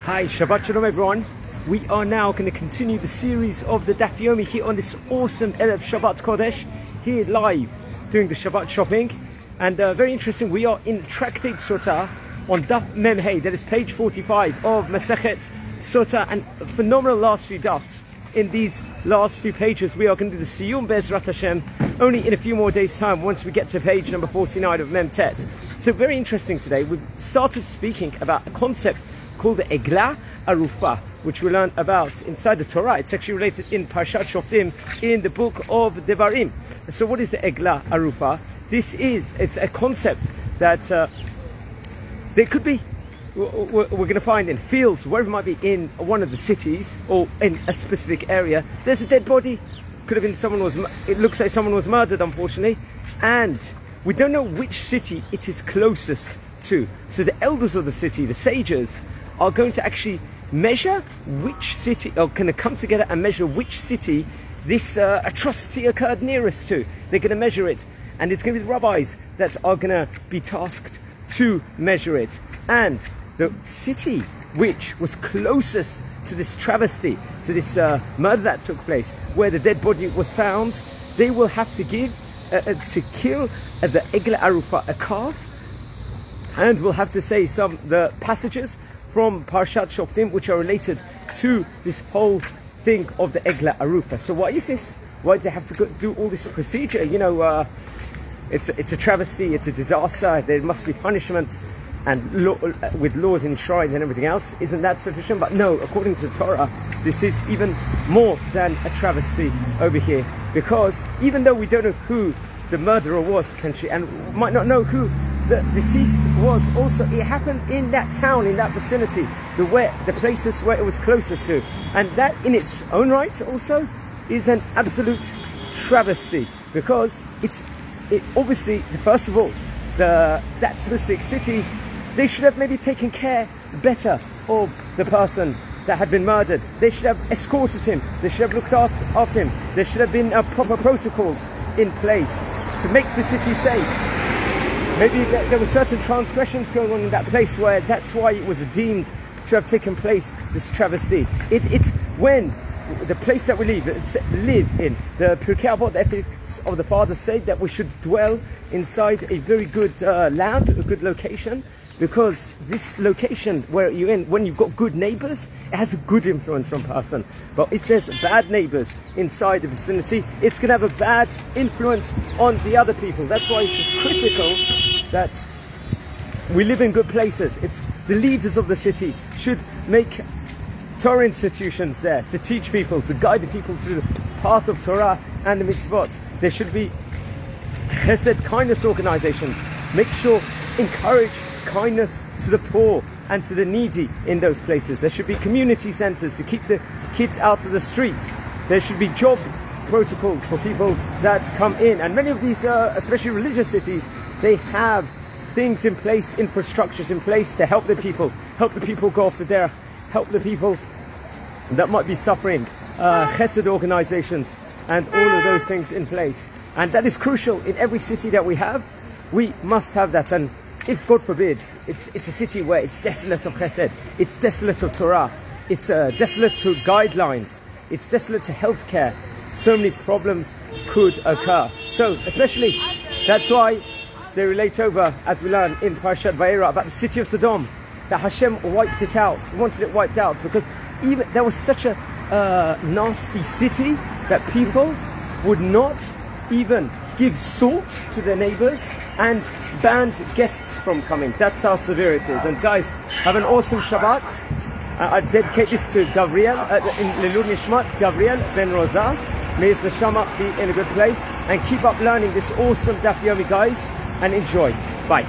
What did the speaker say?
Hi, Shabbat Shalom everyone. We are now going to continue the series of the Daf Yomi here on this awesome Erev Shabbat Kodesh, here live doing the Shabbat shopping. And very interesting, we are in Tractate Sotah on Daf Mem Hey, that is page 45 of Masechet Sotah, and phenomenal last few dafs. In these last few pages, we are going to do the Siyum Bezrat Hashem only in a few more days' time once we get to page number 49 of Mem Tet. So very interesting today. We've started speaking about a concept called the Egla Arufa, which we learn about inside the Torah. It's actually related in Parshat Devarim in the book of Devarim. So what is the Egla Arufa? It's a concept that there could be, we're going to find in fields, wherever it might be, in one of the cities or in a specific area. There's a dead body. Could have been it looks like someone was murdered, unfortunately, and we don't know which city it is closest to. So the elders of the city, the sages, are going to actually measure which city, or going to come together and measure which city this atrocity occurred nearest to. They're going to measure it, and it's going to be the rabbis that are going to be tasked to measure it. And the city which was closest to this travesty, to this murder that took place, where the dead body was found, they will have to give, to kill the Egla Arufa, a calf, and we'll have to say the passages from Parshat Devarim which are related to this whole thing of the Egla Arufa. So why is this? Why do they have to do all this procedure? You know, it's a travesty, it's a disaster, there must be punishments, and with laws enshrined and everything else. Isn't that sufficient? But no, according to Torah, this is even more than a travesty over here, because even though we don't know who the murderer was potentially, and might not know who the deceased was, also it happened in that town, in that vicinity, the places where it was closest to, and that in its own right also is an absolute travesty, because it obviously, first of all, that specific city, they should have maybe taken care better of the person that had been murdered. They should have escorted him, they should have looked after him, there should have been proper protocols in place to make the city safe. Maybe there were certain transgressions going on in that place where that's why it was deemed to have taken place, this travesty. It's when the place that we live in, the Pirkei Avot, the ethics of the fathers, say that we should dwell inside a very good land, a good location, because this location where you're in, when you've got good neighbors, it has a good influence on a person. But if there's bad neighbors inside the vicinity, it's going to have a bad influence on the other people. That's why it's just critical that we live in good places. It's the leaders of the city should make Torah institutions there to teach people, to guide the people through the path of Torah and the mitzvot. There should be chesed, kindness organizations. Make sure, encourage kindness to the poor and to the needy in those places. There should be community centers to keep the kids out of the street. There should be job protocols for people that come in, and many of these especially religious cities, they have things in place, infrastructures in place to help the people go off the derech, help the people that might be suffering, chesed organizations, and all of those things in place. And that is crucial in every city that we have. We must have that. And if, God forbid, it's a city where it's desolate of chesed, it's desolate of Torah, it's desolate to guidelines, it's desolate to healthcare, so many problems could occur. So especially, that's why they relate over, as we learn in Parshat Vayera, about the city of Sodom, that Hashem wiped it out, wanted it wiped out, because even there was such a nasty city that people would not even give salt to their neighbors and banned guests from coming. That's how severe it is. And guys, have an awesome Shabbat. I dedicate this to Gabriel, in Lilud Nishmat, Gabriel Ben Rosa. May his neshama be in a good place, and keep up learning this awesome Daf Yomi, guys, and enjoy. Bye.